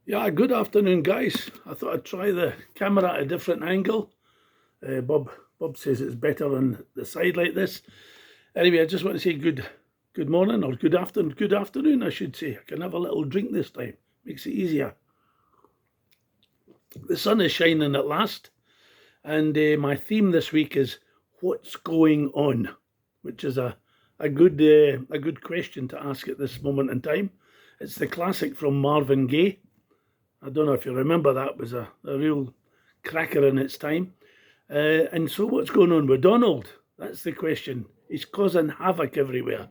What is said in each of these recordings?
Yeah, good afternoon, guys. I thought I'd try the camera at a different angle. Bob says it's better on the side like this. Anyway, I just want to say good morning or good afternoon. Good afternoon, I should say. I can have a little drink this time. Makes it easier. The sun is shining at last, and my theme this week is what's going on, which is a good question to ask at this moment in time. It's the classic from Marvin Gaye. I don't know if you remember that was a real cracker in its time. And so what's going on with Donald? That's the question. He's causing havoc everywhere.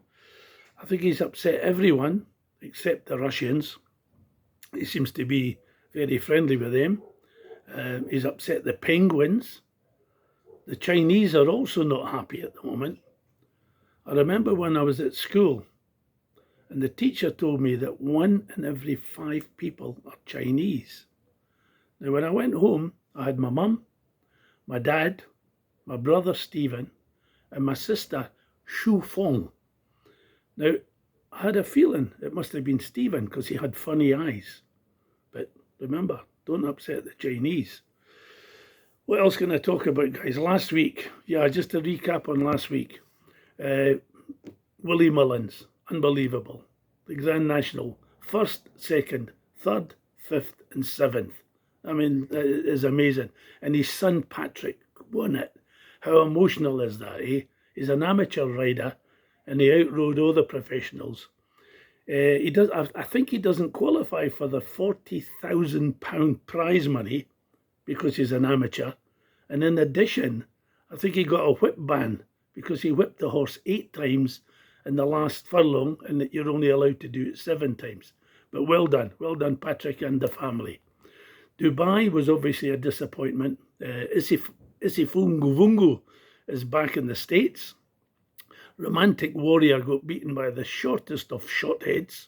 I think he's upset everyone except the Russians. He seems to be very friendly with them. He's upset the Penguins. The Chinese are also not happy at the moment. I remember when I was at school and the teacher told me that 1 in every 5 people are Chinese. Now, when I went home, I had my mum, my dad, my brother Stephen, and my sister Shu Fong. Now, I had a feeling it must have been Stephen because he had funny eyes. But remember, don't upset the Chinese. What else can I talk about, guys? Last week, just to recap on last week. Willie Mullins, unbelievable. The Grand National, 1st, 2nd, 3rd, 5th and 7th. I mean, it is amazing. And his son Patrick won it. How emotional is that, eh? He's an amateur rider and he outrode all the professionals. I think he doesn't qualify for the £40,000 prize money because he's an amateur. And in addition, I think he got a whip ban because he whipped the horse 8 times in the last furlong and that you're only allowed to do it 7 times. But well done Patrick and the family. Dubai was obviously a disappointment. Isifungu is back in the States. Romantic Warrior got beaten by the shortest of shotheads.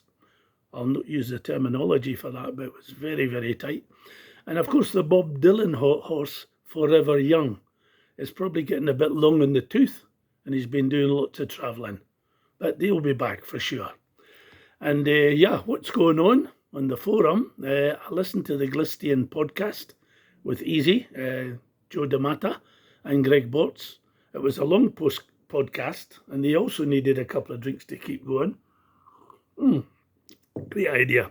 I'll not use the terminology for that, but it was very, very tight. And of course, the Bob Dylan horse, Forever Young, is probably getting a bit long in the tooth, and he's been doing lots of travelling. But they'll be back for sure. And what's going on the forum? I listened to the Glistian podcast with Easy, Joe DeMata, and Greg Bortz. It was a long podcast, and they also needed a couple of drinks to keep going. Great idea.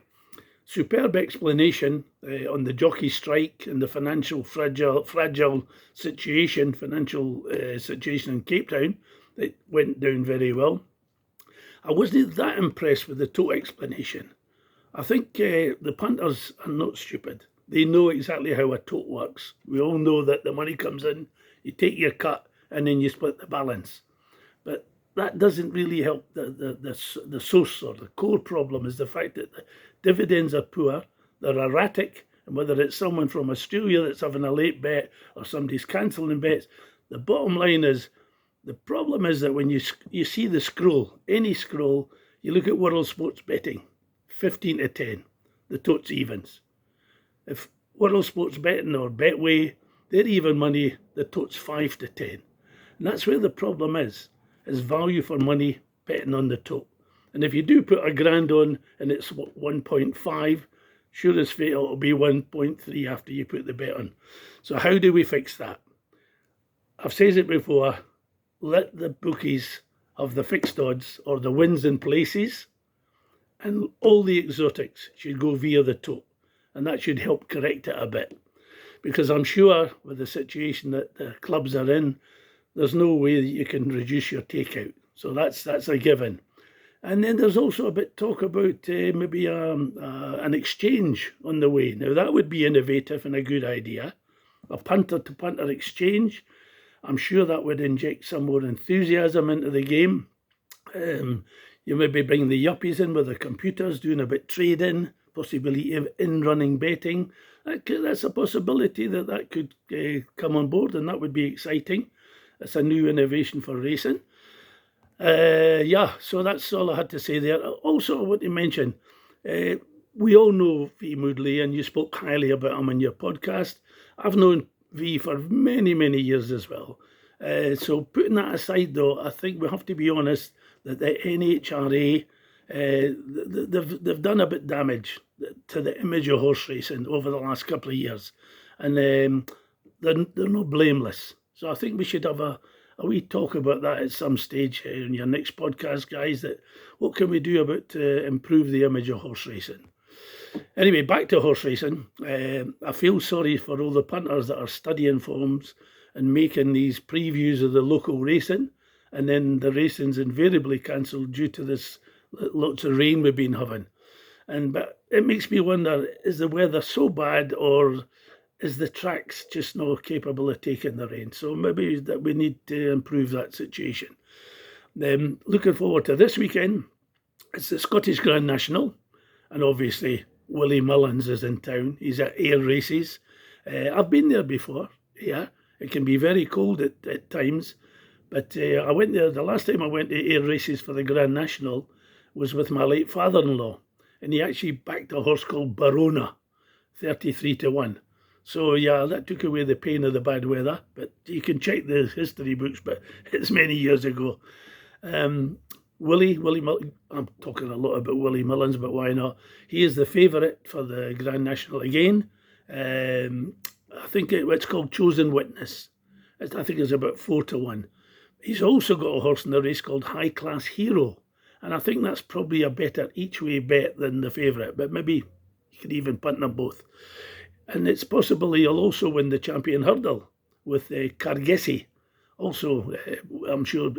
Superb explanation on the jockey strike and the financial situation in Cape Town. It went down very well. I wasn't that impressed with the TOTE explanation. I think the punters are not stupid. They know exactly how a TOTE works. We all know that the money comes in, you take your cut, and then you split the balance. But that doesn't really help. The source or the core problem is the fact that the dividends are poor, they're erratic, and whether it's someone from Australia that's having a late bet or somebody's cancelling bets, the bottom line is, the problem is that when you see the scroll, any scroll, you look at World Sports Betting, 15 to 10, the TOTE's evens. If World Sports Betting or Betway, they're even money, the TOTE's 5 to 10. And that's where the problem is value for money betting on the TOTE. And if you do put £1,000 on and it's 1.5, sure as fate it'll be 1.3 after you put the bet on. So how do we fix that? I've said it before, let the bookies have the fixed odds or the wins in places, and all the exotics should go via the TOTE. And that should help correct it a bit. Because I'm sure with the situation that the clubs are in, there's no way that you can reduce your takeout. So that's a given. And then there's also a bit talk about maybe an exchange on the way. Now, that would be innovative and a good idea. A punter-to-punter exchange. I'm sure that would inject some more enthusiasm into the game. You maybe bring the yuppies in with the computers, doing a bit trading, possibility of in-running betting. That's a possibility that could come on board, and that would be exciting. It's a new innovation for racing. So that's all I had to say there. Also, I want to mention, we all know V. Moodley, and you spoke highly about him on your podcast. I've known V for many, many years as well. So putting that aside, though, I think we have to be honest that the NHRA, they've done a bit damage. to the image of horse racing over the last couple of years, and they're not blameless. So I think we should have a wee talk about that at some stage in your next podcast, guys. That what can we do about to improve the image of horse racing? Anyway, back to horse racing. I feel sorry for all the punters that are studying forms and making these previews of the local racing, and then the racing's invariably cancelled due to this lots of rain we've been having. But it makes me wonder, is the weather so bad, or is the tracks just not capable of taking the rain? So maybe that we need to improve that situation. Looking forward to this weekend. It's the Scottish Grand National, and obviously Willie Mullins is in town. He's at Ayr Races. I've been there before. Yeah, it can be very cold at times, but I went there. The last time I went to Ayr Races for the Grand National was with my late father-in-law, and he actually backed a horse called Barona, 33-1. So yeah, that took away the pain of the bad weather. But you can check the history books, but it's many years ago. Willie Mullins, I'm talking a lot about Willie Mullins, but why not? He is the favourite for the Grand National again. I think it's called Chosen Witness. I think it's about 4-1. He's also got a horse in the race called High Class Hero, and I think that's probably a better each-way bet than the favourite, but maybe you could even punt them both. And it's possible he'll also win the Champion Hurdle with Cargessi. Also, I'm sure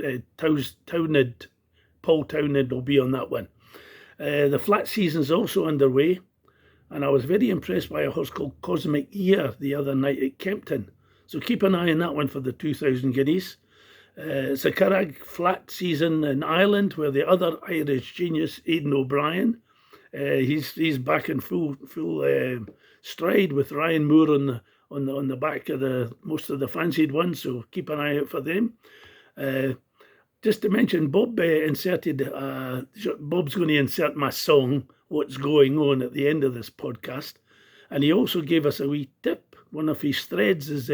Paul Townend will be on that one. The flat season's also underway, and I was very impressed by a horse called Cosmic Year the other night at Kempton. So keep an eye on that one for the 2,000 guineas. It's a Carrag flat season in Ireland, where the other Irish genius, Aidan O'Brien, he's back in full stride with Ryan Moore on the back of most of the fancied ones. So keep an eye out for them. Just to mention, Bob Bob's going to insert my song, What's Going On, at the end of this podcast. And he also gave us a wee tip. One of his threads is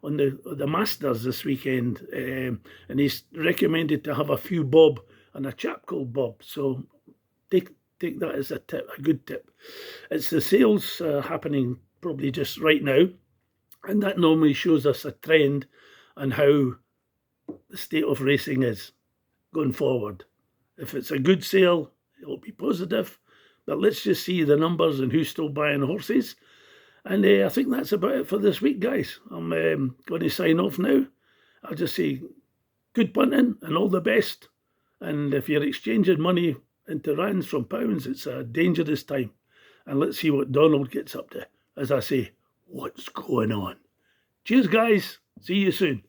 on the Masters this weekend. And he's recommended to have a few Bob and a chap called Bob. So take that as a tip, a good tip. It's the sales happening probably just right now. And that normally shows us a trend on how the state of racing is going forward. If it's a good sale, it'll be positive. But let's just see the numbers and who's still buying horses. And I think that's about it for this week, guys. I'm going to sign off now. I'll just say good punting and all the best. And if you're exchanging money into rands from pounds, it's a dangerous time. And let's see what Donald gets up to. As I say, what's going on? Cheers, guys. See you soon.